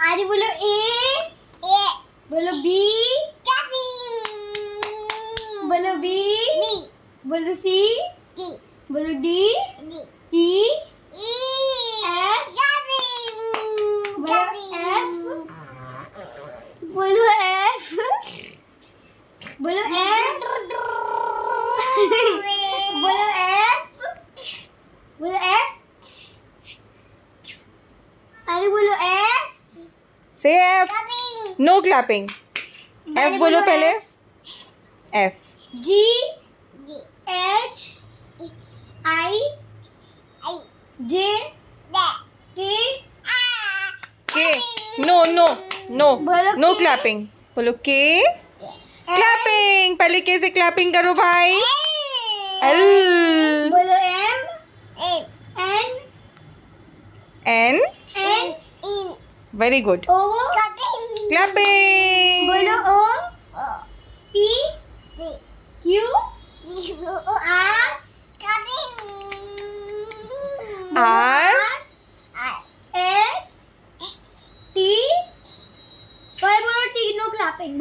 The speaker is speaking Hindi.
आगे बोलो ए बोलो बी बोलो बी बोलो सी बोलो डी ई एफ बोलो एफ बोलो एफ बोलो एफ बोलो एफ अरे बोलो एफ से एफ नो क्लैपिंग एफ बोलो पहले एफ जी एच आई जे के के नो नो नो बोलो नो K. क्लैपिंग बोलो के क्लैपिंग पहले के से क्लैपिंग करो भाई एल बोलो M N N N very good O clapping बोलो O P Q R R S T बोलो टी नो क्लैपिंग